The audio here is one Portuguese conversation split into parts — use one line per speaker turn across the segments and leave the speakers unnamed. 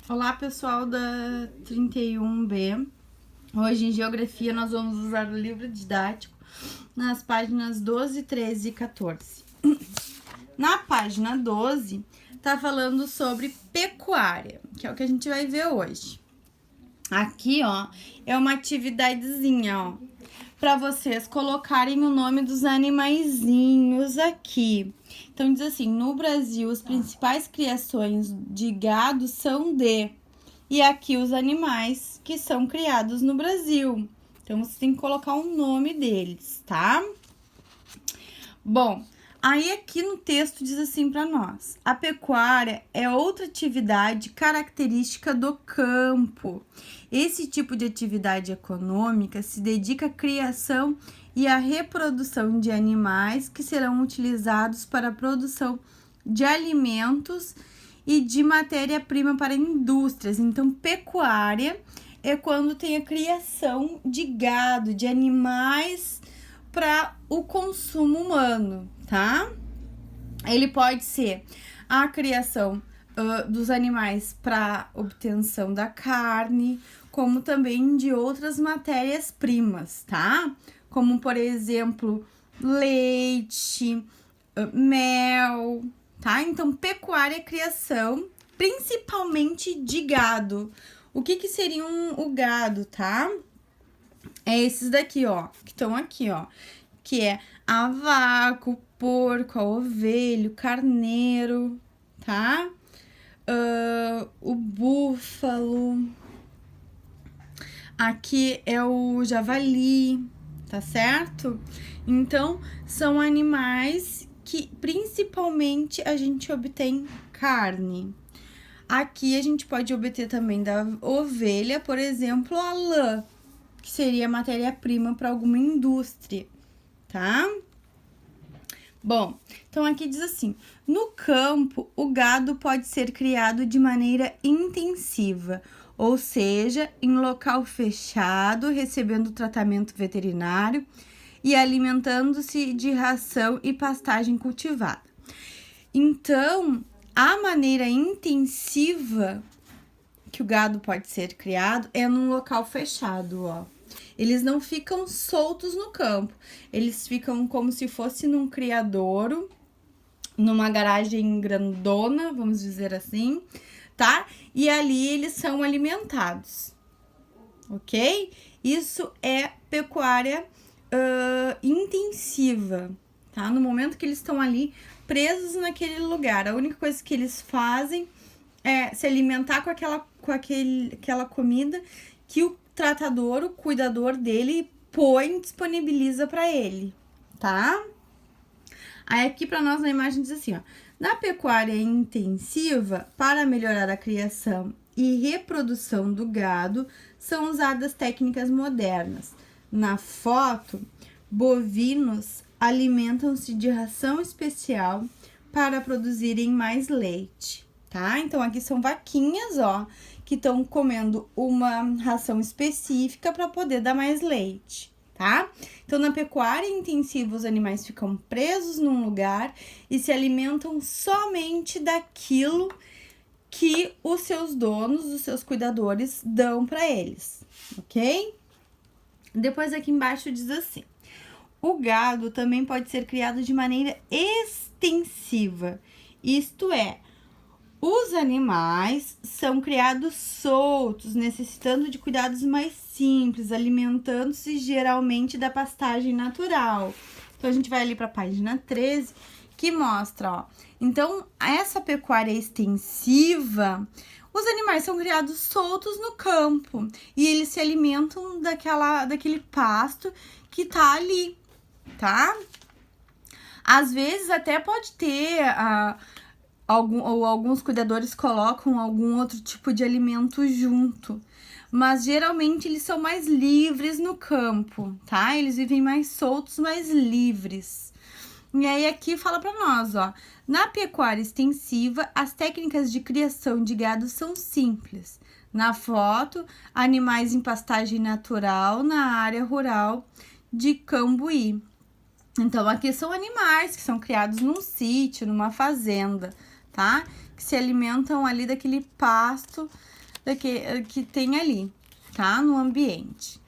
Olá, pessoal da 31B. Hoje em Geografia nós vamos usar o livro didático nas páginas 12, 13 e 14. Na página 12, tá falando sobre pecuária, que é o que a gente vai ver hoje. Aqui, ó, é uma atividadezinha, ó, para vocês colocarem o nome dos animaizinhos aqui. Então, diz assim, no Brasil, as principais criações de gado são de... E aqui os animais que são criados no Brasil. Então, você tem que colocar um nome deles, tá? Bom, aí aqui no texto diz assim para nós: a pecuária é outra atividade característica do campo. Esse tipo de atividade econômica se dedica à criação e à reprodução de animais que serão utilizados para a produção de alimentos e de matéria-prima para indústrias. Então, pecuária é quando tem a criação de gado, de animais para o consumo humano, tá? Ele pode ser a criação dos animais para obtenção da carne, como também de outras matérias-primas, tá? Como, por exemplo, leite, mel, tá? Então, pecuária é criação, principalmente de gado. O que seria o gado, tá? É esses daqui, ó, que estão aqui, ó, que é a vaca, o porco, a ovelha, o carneiro, tá? O búfalo, aqui é o javali, tá certo? Então, são animais que principalmente a gente obtém carne. Aqui a gente pode obter também da ovelha, por exemplo, a lã, que seria matéria-prima para alguma indústria, tá? Bom, então aqui diz assim: no campo, o gado pode ser criado de maneira intensiva, ou seja, em local fechado, recebendo tratamento veterinário e alimentando-se de ração e pastagem cultivada. Então, a maneira intensiva que o gado pode ser criado é num local fechado, ó. Eles não ficam soltos no campo, eles ficam como se fosse num criadouro, numa garagem grandona, vamos dizer assim, tá? E ali eles são alimentados, ok? Isso é pecuária intensiva, tá? No momento que eles estão ali presos naquele lugar, a única coisa que eles fazem é se alimentar com aquela comida que o tratador, o cuidador dele disponibiliza para ele, tá? Aí aqui para nós na imagem diz assim, ó: na pecuária intensiva, para melhorar a criação e reprodução do gado, são usadas técnicas modernas. Na foto, bovinos alimentam-se de ração especial para produzirem mais leite, tá? Então, aqui são vaquinhas, ó, que estão comendo uma ração específica para poder dar mais leite, tá? Então, na pecuária intensiva, os animais ficam presos num lugar e se alimentam somente daquilo que os seus donos, os seus cuidadores, dão para eles, ok? Depois aqui embaixo diz assim: o gado também pode ser criado de maneira extensiva, isto é, os animais são criados soltos, necessitando de cuidados mais simples, alimentando-se geralmente da pastagem natural. Então, a gente vai ali para a página 13, que mostra, ó. Então, essa pecuária extensiva, os animais são criados soltos no campo e eles se alimentam daquele pasto que tá ali, tá? Às vezes até pode ter alguns cuidadores colocam algum outro tipo de alimento junto, mas geralmente eles são mais livres no campo, tá? Eles vivem mais soltos, mais livres. E aí aqui fala para nós, ó: na pecuária extensiva, as técnicas de criação de gado são simples. Na foto, animais em pastagem natural na área rural de Cambuí. Então, aqui são animais que são criados num sítio, numa fazenda, tá? que se alimentam ali daquele pasto que tem ali, tá? No ambiente.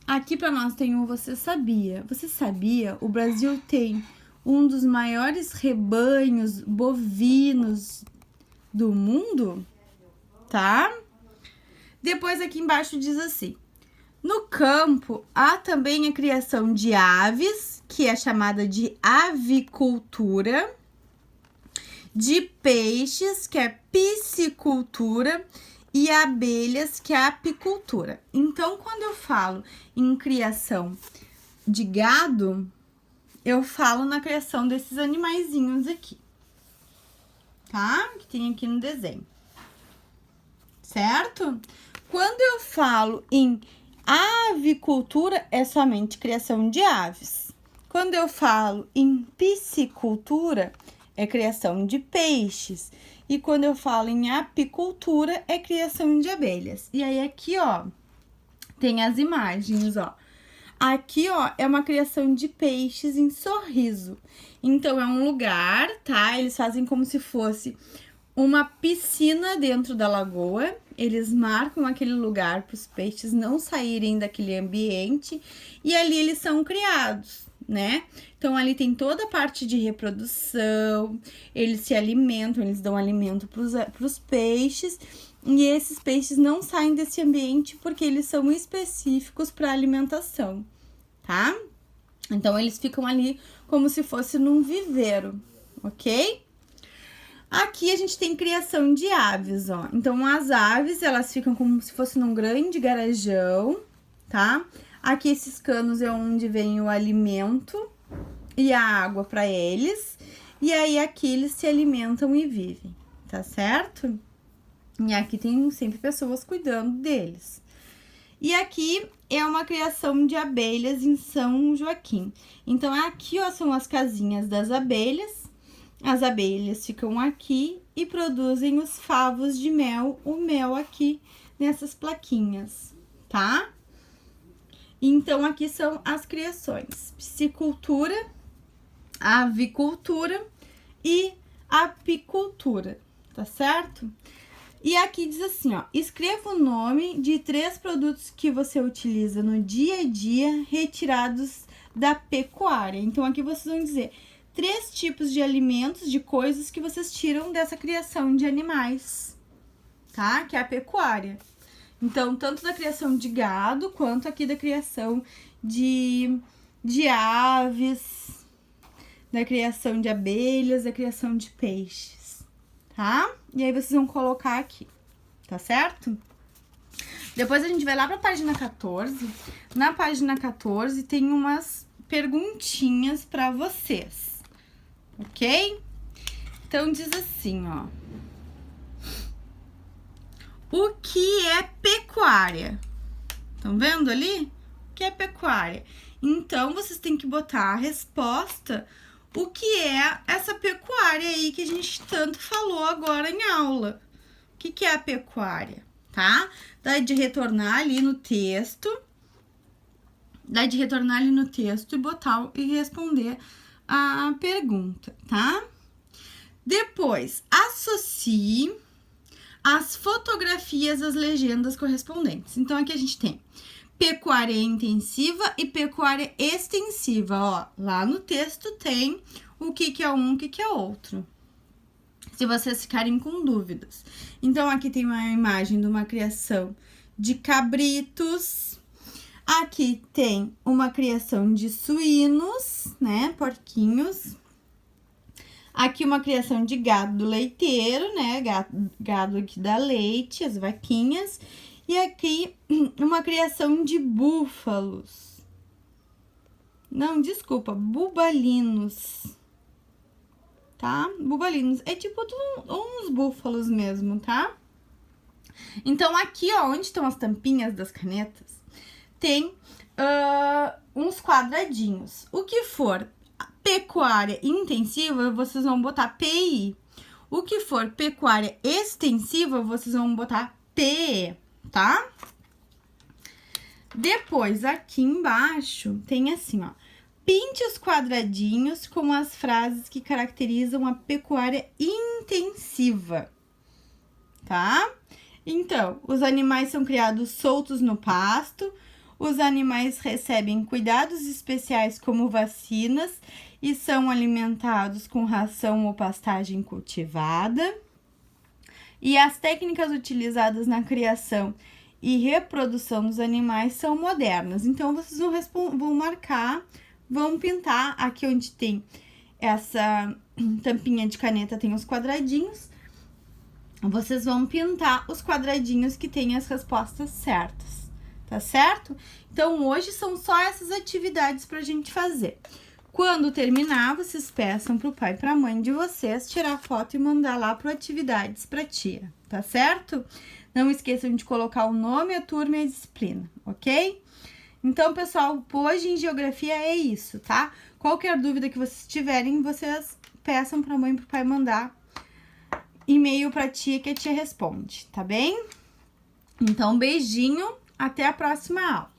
Aqui para nós tem um Você Sabia? Você sabia? O Brasil tem um dos maiores rebanhos bovinos do mundo, tá? Depois aqui embaixo diz assim: no campo há também a criação de aves, que é chamada de avicultura, de peixes, que é piscicultura, e abelhas, que é apicultura. Então, quando eu falo em criação de gado, eu falo na criação desses animaizinhos aqui, tá? Que tem aqui no desenho, certo? Quando eu falo em avicultura, é somente criação de aves. Quando eu falo em piscicultura, é criação de peixes. E quando eu falo em apicultura, é criação de abelhas. E aí aqui, ó, tem as imagens, ó. Aqui, ó, é uma criação de peixes em Sorriso. Então, é um lugar, tá? Eles fazem como se fosse uma piscina dentro da lagoa. Eles marcam aquele lugar para os peixes não saírem daquele ambiente. E ali eles são criados, né? Então, ali tem toda a parte de reprodução, eles se alimentam, eles dão alimento para os peixes, e esses peixes não saem desse ambiente porque eles são específicos para alimentação, tá? Então, eles ficam ali como se fosse num viveiro, ok? Aqui a gente tem criação de aves, ó. Então, as aves, elas ficam como se fosse num grande garajão, tá? Aqui esses canos é onde vem o alimento e a água para eles. E aí aqui eles se alimentam e vivem, tá certo? E aqui tem sempre pessoas cuidando deles. E aqui é uma criação de abelhas em São Joaquim. Então aqui, ó, são as casinhas das abelhas. As abelhas ficam aqui e produzem os favos de mel, o mel aqui nessas plaquinhas, tá? Então, aqui são as criações: piscicultura, avicultura e apicultura, tá certo? E aqui diz assim, ó: escreva o nome de 3 produtos que você utiliza no dia a dia retirados da pecuária. Então, aqui vocês vão dizer 3 tipos de alimentos, de coisas que vocês tiram dessa criação de animais, tá? Que é a pecuária. Então, tanto da criação de gado, quanto aqui da criação de aves, da criação de abelhas, da criação de peixes, tá? E aí, vocês vão colocar aqui, tá certo? Depois, a gente vai lá pra página 14. Na página 14, tem umas perguntinhas pra vocês, ok? Então, diz assim, ó: o que é pecuária? Estão vendo ali? O que é pecuária? Então, vocês têm que botar a resposta, o que é essa pecuária aí que a gente tanto falou agora em aula. O que é a pecuária, tá? Dá de retornar ali no texto. E botar e responder a pergunta, tá? Depois, associe as fotografias às legendas correspondentes. Então, aqui a gente tem pecuária intensiva e pecuária extensiva, ó. Lá no texto tem o que é um, o que é outro, se vocês ficarem com dúvidas. Então, aqui tem uma imagem de uma criação de cabritos. Aqui tem uma criação de suínos, né, porquinhos. Aqui uma criação de gado leiteiro, né, gado que dá leite, as vaquinhas. E aqui uma criação de búfalos. Não, desculpa, bubalinos. Tá? Bubalinos. É tipo uns búfalos mesmo, tá? Então, aqui, ó, onde estão as tampinhas das canetas, tem uns quadradinhos. O que for pecuária intensiva, vocês vão botar PI. O que for pecuária extensiva, vocês vão botar PE, tá? Depois, aqui embaixo, tem assim, ó: pinte os quadradinhos com as frases que caracterizam a pecuária intensiva. tá? Então, os animais são criados soltos no pasto, os animais recebem cuidados especiais como vacinas e são alimentados com ração ou pastagem cultivada. E as técnicas utilizadas na criação e reprodução dos animais são modernas. Então, vocês vão marcar, vão pintar aqui onde tem essa tampinha de caneta, tem os quadradinhos. Vocês vão pintar os quadradinhos que tem as respostas certas, tá certo? Então, hoje são só essas atividades pra gente fazer. Quando terminar, vocês peçam pro pai e pra mãe de vocês tirar foto e mandar lá pro Atividades pra Tia, tá certo? Não esqueçam de colocar o nome, a turma e a disciplina, ok? Então, pessoal, hoje em geografia é isso, tá? Qualquer dúvida que vocês tiverem, vocês peçam pra mãe e pro pai mandar e-mail pra tia que a tia responde, tá bem? Então, beijinho, até a próxima aula.